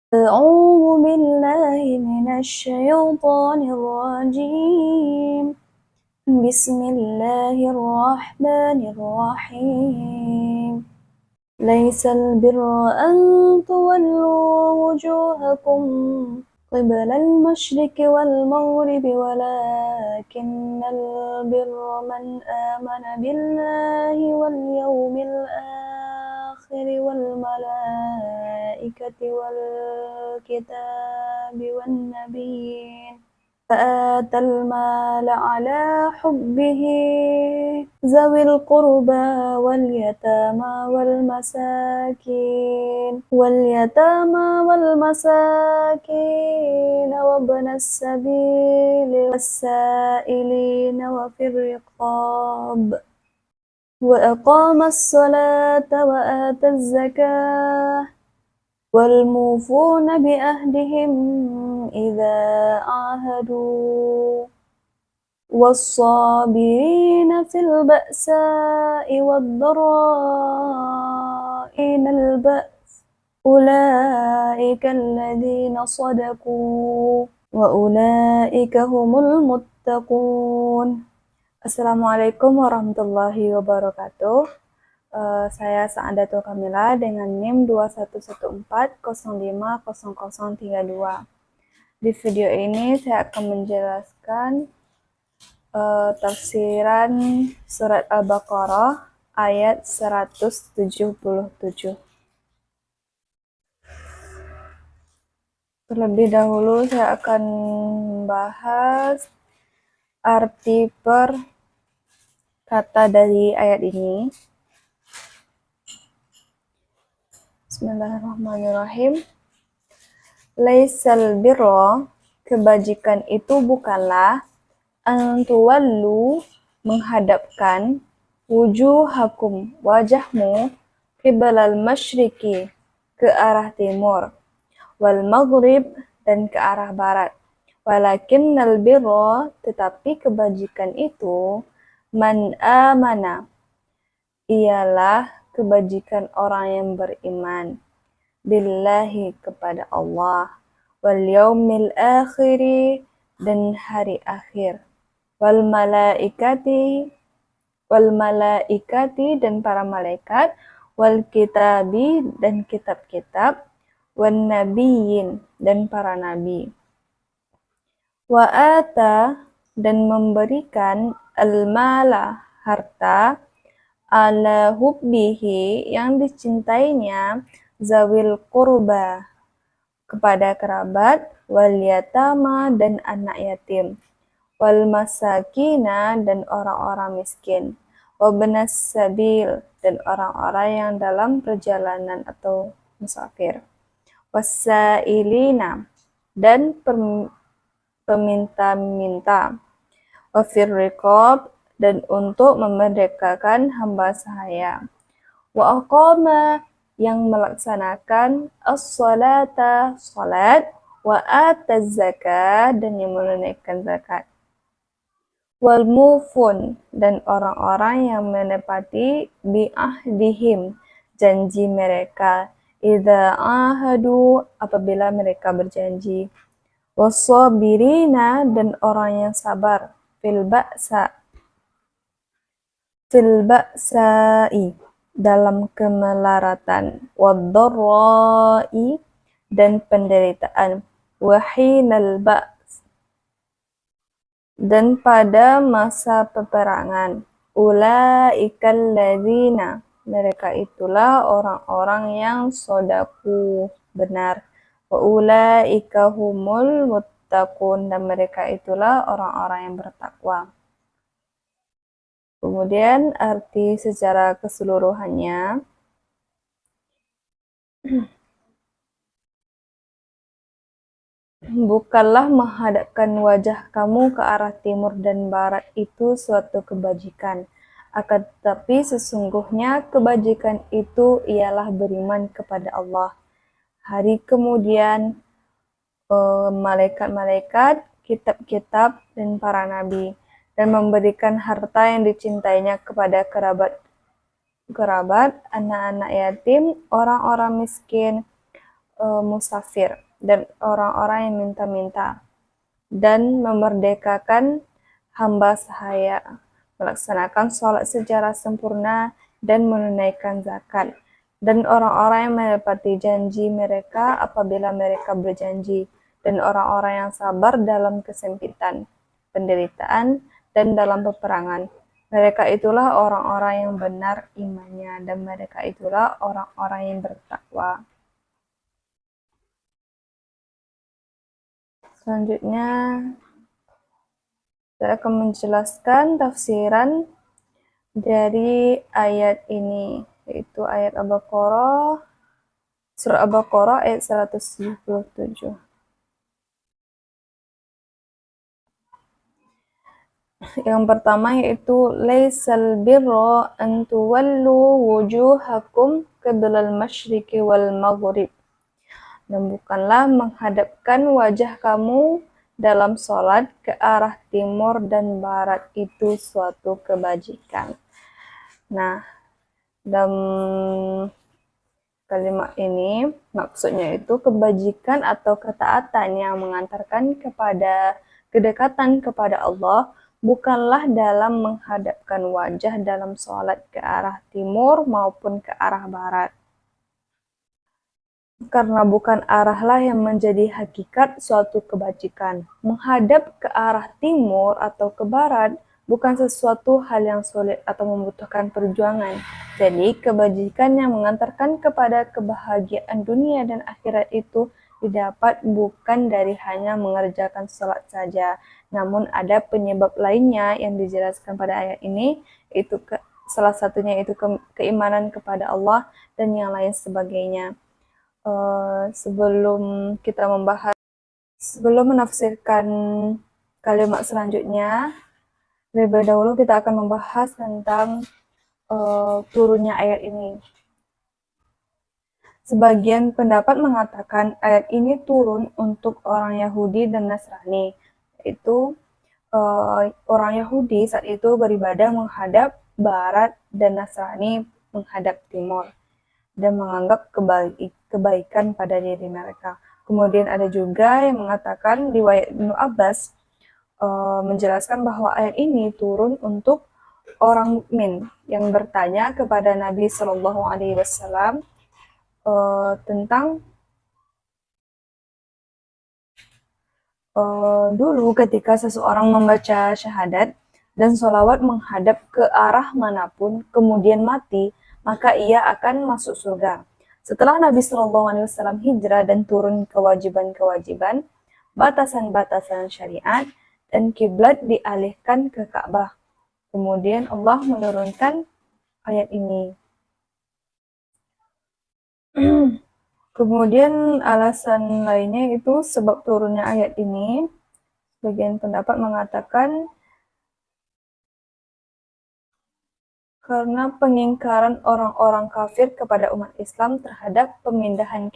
أعوذ بالله من الشيطان الرجيم. بسم الله الرحمن الرحيم. ليس البر أن تولوا وجوهكم قبل المشرق والمغرب ولكن البر من آمن بالله واليوم الآخر والملائكة والكتاب والنبيين وآتى المال على حبه ذوي القربى واليتامى والمساكين وابن السبيل والسائلين وفي الرقاب وأقام الصلاة وآتى الزكاة والموفون بعهدهم إذا عاهدوا والصابرين في البأساء والضراء البأس أولئك الذين صدقوا وأولئك هم المتقون. Assalamualaikum warahmatullahi wabarakatuh. Saya Saadatul Kamila dengan NIM 2114050032. Di video ini saya akan menjelaskan tafsiran surat Al-Baqarah ayat 177. Terlebih dahulu saya akan membahas arti per kata dari ayat ini. Bismillahirrahmanirrahim. Laisal birra, kebajikan itu bukanlah antuwallu, menghadapkan, wujuhakum, wajahmu, qibalal masyriqi, ke arah timur, wal maghrib, dan ke arah barat. Walakinnal birra, tetapi kebajikan itu, man amana, ialah kebajikan orang yang beriman, billahi, kepada Allah, wal yaumil akhiri, dan hari akhir, wal malaikati, dan para malaikat, wal kitabi, dan kitab-kitab, wan nabiyyin, dan para nabi, wa ata, dan memberikan, al-mala, harta, ala hubbihi, yang dicintainya, zawil qurba, kepada kerabat, wal yatama, dan anak yatim, wal masakina, dan orang-orang miskin, wabnas sabil, dan orang-orang yang dalam perjalanan atau musafir, wasailina, dan peminta-minta, wafir riqab, dan untuk memerdekakan hamba sahaya, wa aqama, yang melaksanakan as-salata, salat, wa ataz zakat, dan yang menunaikan zakat, wal mufun, dan orang-orang yang menepati bi'ahdihim, janji mereka, idza ahadu, apabila mereka berjanji, wasabirina, dan orang yang sabar, fil ba'sa'i, dalam kemelaratan, wad-dharra'i, dan penderitaan, wahinal ba's, dan pada masa peperangan, ulaikal ladzina, mereka itulah orang-orang yang sodaku, benar, wa ulaika humul muttaqun, dan mereka itulah orang-orang yang bertakwa. Kemudian arti secara keseluruhannya, bukanlah menghadapkan wajah kamu ke arah timur dan barat itu suatu kebajikan, akan tetapi sesungguhnya kebajikan itu ialah beriman kepada Allah, hari kemudian, malaikat-malaikat, kitab-kitab, dan para nabi, dan memberikan harta yang dicintainya kepada kerabat, anak-anak yatim, orang-orang miskin, musafir dan orang-orang yang minta-minta, dan memerdekakan hamba sahaya, melaksanakan sholat secara sempurna, dan menunaikan zakat, dan orang-orang yang menepati janji mereka apabila mereka berjanji, dan orang-orang yang sabar dalam kesempitan, penderitaan, dan dalam peperangan. Mereka itulah orang-orang yang benar imannya, dan mereka itulah orang-orang yang bertakwa. Selanjutnya, saya akan menjelaskan tafsiran dari ayat ini, yaitu ayat Al-Baqarah, surah Al-Baqarah ayat 177. Yang pertama yaitu laisal birra an tuwallu wujuhakum qiblal masyriqi wal maghrib. Dan bukanlah menghadapkan wajah kamu dalam sholat ke arah timur dan barat itu suatu kebajikan. Nah, dalam kalimat ini maksudnya itu kebajikan atau ketaatan yang mengantarkan kepada kedekatan kepada Allah bukanlah dalam menghadapkan wajah dalam sholat ke arah timur maupun ke arah barat. Karena bukan arahlah yang menjadi hakikat suatu kebajikan. Menghadap ke arah timur atau ke barat bukan sesuatu hal yang sulit atau membutuhkan perjuangan. Jadi, kebajikan yang mengantarkan kepada kebahagiaan dunia dan akhirat itu didapat bukan dari hanya mengerjakan sholat saja, namun ada penyebab lainnya yang dijelaskan pada ayat ini, itu salah satunya itu keimanan kepada Allah dan yang lain sebagainya. Sebelum menafsirkan kalimat selanjutnya, lebih dahulu kita akan membahas tentang turunnya ayat ini. Sebagian pendapat mengatakan ayat ini turun untuk orang Yahudi dan Nasrani, yaitu orang Yahudi saat itu beribadah menghadap barat dan Nasrani menghadap timur dan menganggap kebaikan pada diri mereka. Kemudian ada juga yang mengatakan riwayat Ibnu Abbas menjelaskan bahwa ayat ini turun untuk orang mukmin yang bertanya kepada Nabi Shallallahu Alaihi Wasallam tentang dulu ketika seseorang membaca syahadat dan sholawat menghadap ke arah manapun kemudian mati, maka ia akan masuk surga. Setelah Nabi SAW hijrah dan turun kewajiban-kewajiban, batasan-batasan syariat, dan kiblat dialihkan ke Ka'bah. Kemudian Allah menurunkan ayat ini. Kemudian alasan lainnya itu sebab turunnya ayat ini, sebagian pendapat mengatakan karena pengingkaran orang-orang kafir kepada umat Islam terhadap pemindahan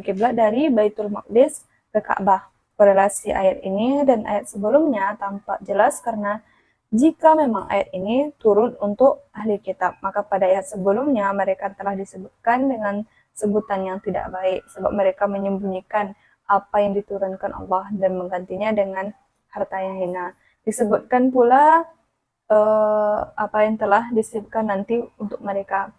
kiblat dari Baitul Maqdis ke Ka'bah. Korelasi ayat ini dan ayat sebelumnya tampak jelas karena jika memang ayat ini turun untuk ahli kitab, maka pada ayat sebelumnya mereka telah disebutkan dengan sebutan yang tidak baik sebab mereka menyembunyikan apa yang diturunkan Allah dan menggantinya dengan harta yang hina. Disebutkan pula apa yang telah disebutkan nanti untuk mereka.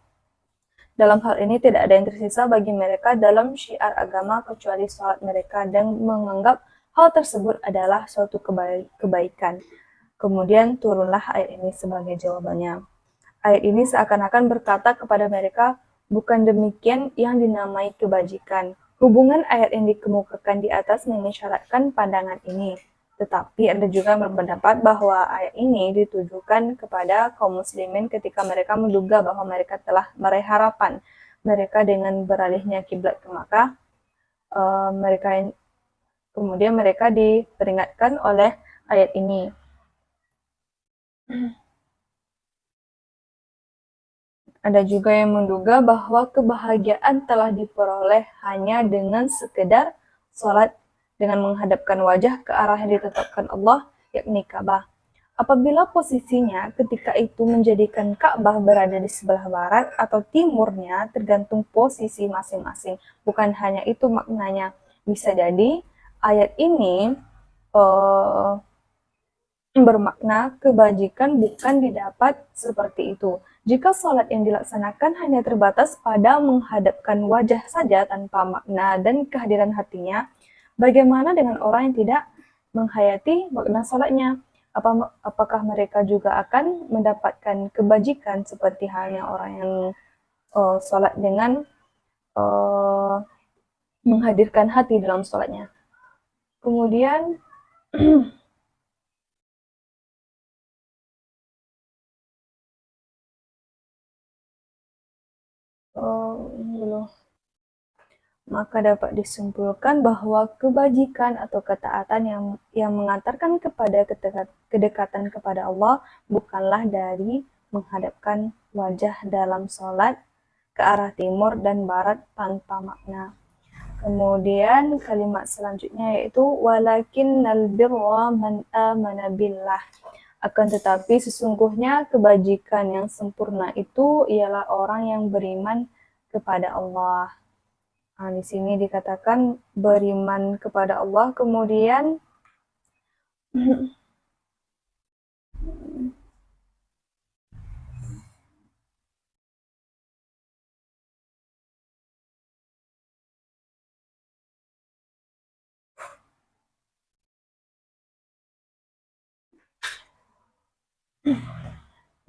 Dalam hal ini tidak ada yang tersisa bagi mereka dalam syiar agama kecuali sholat mereka dan menganggap hal tersebut adalah suatu kebaikan. Kemudian turunlah ayat ini sebagai jawabannya. Ayat ini seakan-akan berkata kepada mereka, bukan demikian yang dinamai kebajikan. Hubungan ayat yang dikemukakan di atas mengisyaratkan pandangan ini. Tetapi ada juga yang berpendapat bahwa ayat ini ditujukan kepada kaum muslimin ketika mereka menduga bahwa mereka telah meraih harapan mereka dengan beralihnya kiblat ke Makkah. Kemudian mereka diperingatkan oleh ayat ini. Ada juga yang menduga bahwa kebahagiaan telah diperoleh hanya dengan sekedar sholat dengan menghadapkan wajah ke arah yang ditetapkan Allah, yakni Ka'bah. Apabila posisinya ketika itu menjadikan Ka'bah berada di sebelah barat atau timurnya, tergantung posisi masing-masing. Bukan hanya itu maknanya. Bisa jadi ayat ini uh, bermakna kebajikan bukan didapat seperti itu. Jika sholat yang dilaksanakan hanya terbatas pada menghadapkan wajah saja tanpa makna dan kehadiran hatinya, bagaimana dengan orang yang tidak menghayati makna sholatnya? Apakah mereka juga akan mendapatkan kebajikan seperti halnya orang yang sholat dengan uh, menghadirkan hati dalam sholatnya? Kemudian belum. Maka dapat disimpulkan bahwa kebajikan atau ketaatan yang mengantarkan kepada kedekatan kepada Allah bukanlah dari menghadapkan wajah dalam sholat ke arah timur dan barat tanpa makna. Kemudian kalimat selanjutnya yaitu walakinnal birra man amana billah. Akan tetapi sesungguhnya kebajikan yang sempurna itu ialah orang yang beriman kepada Allah. Nah, di sini dikatakan beriman kepada Allah, kemudian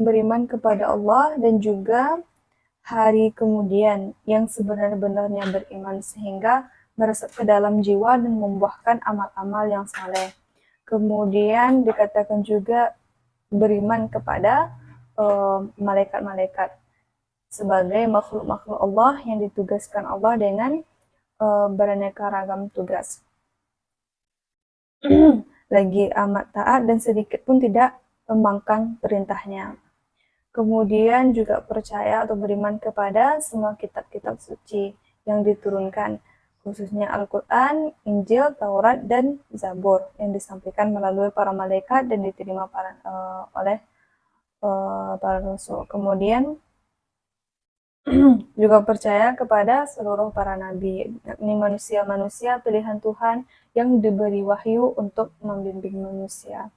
beriman kepada Allah dan juga hari kemudian yang sebenar-benarnya beriman sehingga meresap ke dalam jiwa dan membuahkan amal-amal yang saleh. Kemudian dikatakan juga beriman kepada malaikat-malaikat sebagai makhluk-makhluk Allah yang ditugaskan Allah dengan beraneka ragam tugas. Lagi amat taat dan sedikit pun tidak membangkang perintahnya. Kemudian juga percaya atau beriman kepada semua kitab-kitab suci yang diturunkan, khususnya Al-Quran, Injil, Taurat, dan Zabur yang disampaikan melalui para malaikat dan diterima oleh para rasul. Kemudian juga percaya kepada seluruh para nabi, yakni manusia-manusia pilihan Tuhan yang diberi wahyu untuk membimbing manusia.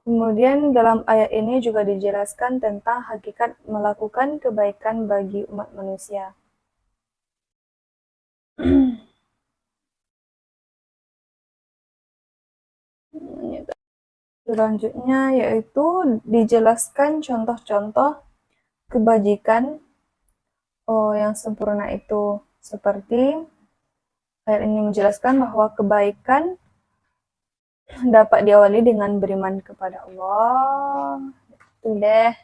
Kemudian dalam ayat ini juga dijelaskan tentang hakikat melakukan kebaikan bagi umat manusia. Selanjutnya yaitu dijelaskan contoh-contoh kebajikan yang sempurna itu. Seperti ayat ini menjelaskan bahwa kebaikan dapat diawali dengan beriman kepada Allah. Itu deh.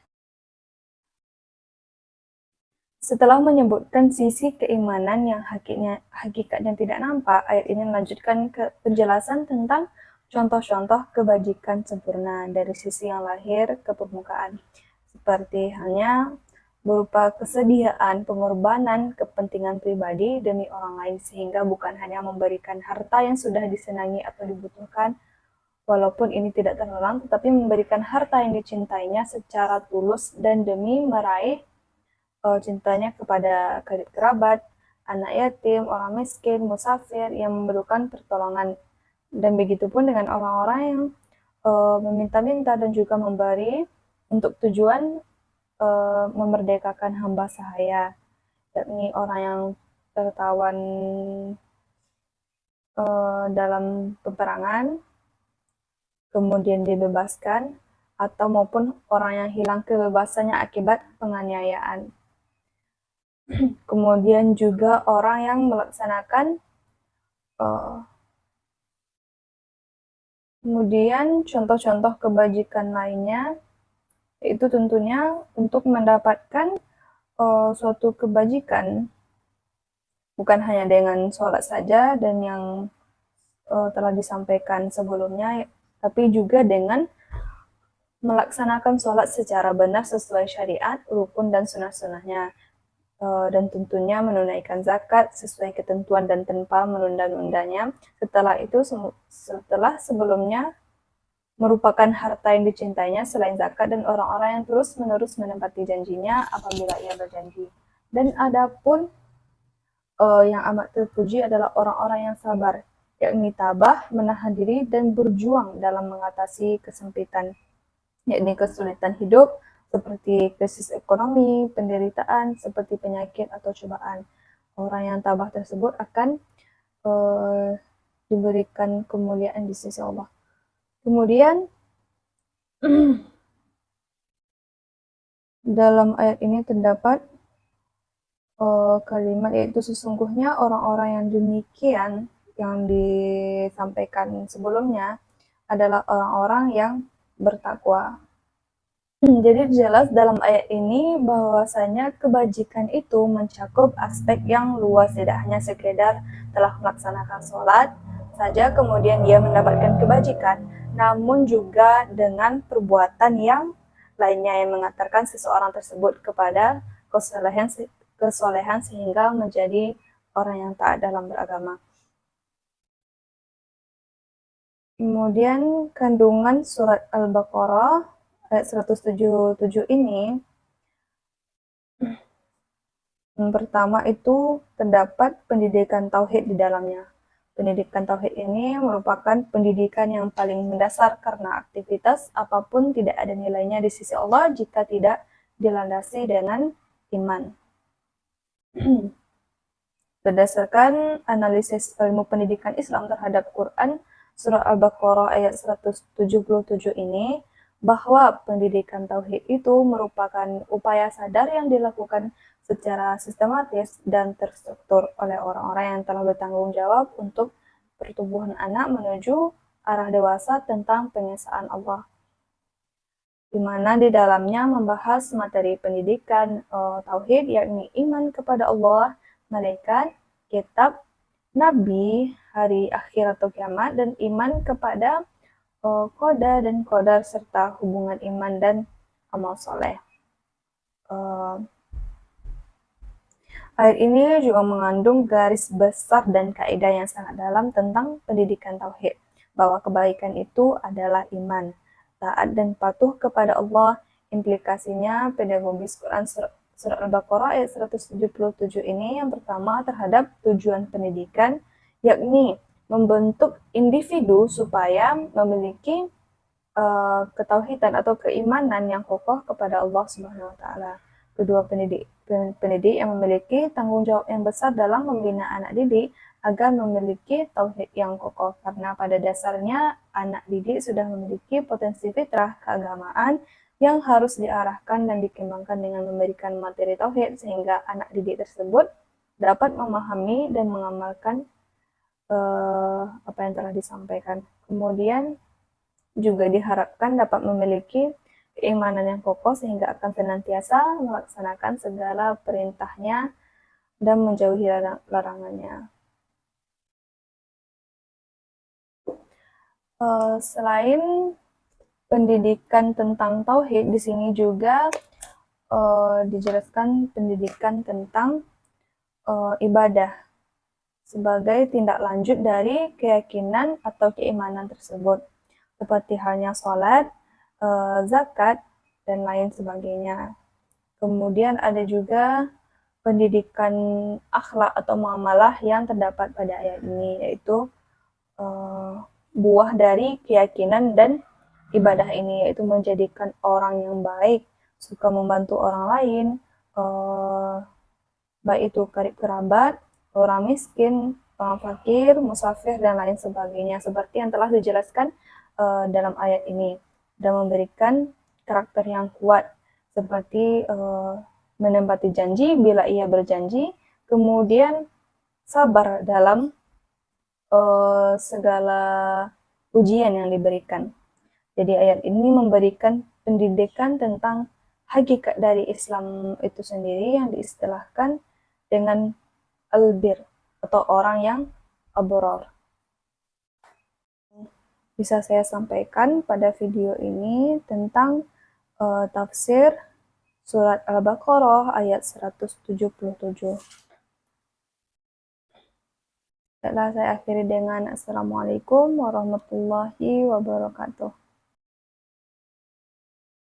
Setelah menyebutkan sisi keimanan yang hakikatnya tidak nampak, ayat ini melanjutkan ke penjelasan tentang contoh-contoh kebajikan sempurna dari sisi yang lahir ke permukaan, seperti halnya berupa kesediaan, pengorbanan, kepentingan pribadi demi orang lain, sehingga bukan hanya memberikan harta yang sudah disenangi atau dibutuhkan, walaupun ini tidak terlarang, tetapi memberikan harta yang dicintainya secara tulus dan demi meraih cintanya kepada kerabat, anak yatim, orang miskin, musafir yang memerlukan pertolongan. Dan begitu pun dengan orang-orang yang meminta-minta dan juga memberi untuk tujuan memerdekakan hamba sahaya, yakni orang yang tertawan dalam peperangan, kemudian dibebaskan, atau maupun orang yang hilang kebebasannya akibat penganiayaan. Kemudian juga orang yang melaksanakan kemudian contoh-contoh kebajikan lainnya yaitu tentunya untuk mendapatkan suatu kebajikan bukan hanya dengan sholat saja dan yang telah disampaikan sebelumnya, tapi juga dengan melaksanakan sholat secara benar sesuai syariat, rukun dan sunnah-sunnahnya. dan tentunya menunaikan zakat sesuai ketentuan dan tanpa menunda-nundanya. Setelah sebelumnya merupakan harta yang dicintainya selain zakat, dan orang-orang yang terus-menerus menepati janjinya apabila ia berjanji. Dan adapun yang amat terpuji adalah orang-orang yang sabar, yakni tabah, menahan diri, dan berjuang dalam mengatasi kesempitan, yakni kesulitan hidup, seperti krisis ekonomi, penderitaan, seperti penyakit atau cobaan. Orang yang tabah tersebut akan diberikan kemuliaan di sisi Allah. Kemudian, dalam ayat ini terdapat kalimat, yaitu sesungguhnya orang-orang yang demikian yang disampaikan sebelumnya adalah orang-orang yang bertakwa. Jadi jelas dalam ayat ini bahwasanya kebajikan itu mencakup aspek yang luas, tidak hanya sekedar telah melaksanakan sholat saja kemudian dia mendapatkan kebajikan, namun juga dengan perbuatan yang lainnya yang mengantarkan seseorang tersebut kepada kesolehan sehingga menjadi orang yang taat dalam beragama. Kemudian kandungan surat Al-Baqarah ayat 177 ini, yang pertama itu terdapat pendidikan tauhid di dalamnya. Pendidikan tauhid ini merupakan pendidikan yang paling mendasar karena aktivitas apapun tidak ada nilainya di sisi Allah jika tidak dilandasi dengan iman. Berdasarkan analisis ilmu pendidikan Islam terhadap Quran, surah Al-Baqarah ayat 177 ini, bahwa pendidikan tauhid itu merupakan upaya sadar yang dilakukan secara sistematis dan terstruktur oleh orang-orang yang telah bertanggung jawab untuk pertumbuhan anak menuju arah dewasa tentang pengesaan Allah, di mana di dalamnya membahas materi pendidikan tauhid, yakni iman kepada Allah, malaikat, kitab, nabi, hari akhir atau kiamat, dan iman kepada qada dan qadar serta hubungan iman dan amal soleh. Ayat ini juga mengandung garis besar dan kaidah yang sangat dalam tentang pendidikan tauhid, bahwa kebaikan itu adalah iman, taat dan patuh kepada Allah. Implikasinya pedagogis Quran Surat Al-Baqarah ayat 177 ini yang pertama terhadap tujuan pendidikan, yakni membentuk individu supaya memiliki ketauhidan atau keimanan yang kokoh kepada Allah Subhanahu wa taala. Kedua, pendidik yang memiliki tanggung jawab yang besar dalam membina anak didik agar memiliki tauhid yang kokoh, karena pada dasarnya anak didik sudah memiliki potensi fitrah keagamaan yang harus diarahkan dan dikembangkan dengan memberikan materi tauhid sehingga anak didik tersebut dapat memahami dan mengamalkan apa yang telah disampaikan. Kemudian juga diharapkan dapat memiliki keimanan yang kokoh sehingga akan senantiasa melaksanakan segala perintahnya dan menjauhi larangannya. Selain pendidikan tentang tauhid, di sini juga dijelaskan pendidikan tentang ibadah sebagai tindak lanjut dari keyakinan atau keimanan tersebut, seperti halnya sholat, zakat, dan lain sebagainya. Kemudian ada juga pendidikan akhlak atau muamalah yang terdapat pada ayat ini, yaitu buah dari keyakinan dan ibadah ini, yaitu menjadikan orang yang baik, suka membantu orang lain, baik itu karib kerabat, orang miskin, orang fakir, musafir, dan lain sebagainya, seperti yang telah dijelaskan dalam ayat ini, dan memberikan karakter yang kuat, seperti menempati janji bila ia berjanji, kemudian sabar dalam segala ujian yang diberikan. Jadi ayat ini memberikan pendidikan tentang hakikat dari Islam itu sendiri yang diistilahkan dengan albir atau orang yang abror. Bisa saya sampaikan pada video ini tentang tafsir Surat Al-Baqarah ayat 177. Baiklah, saya akhiri dengan Assalamualaikum warahmatullahi wabarakatuh.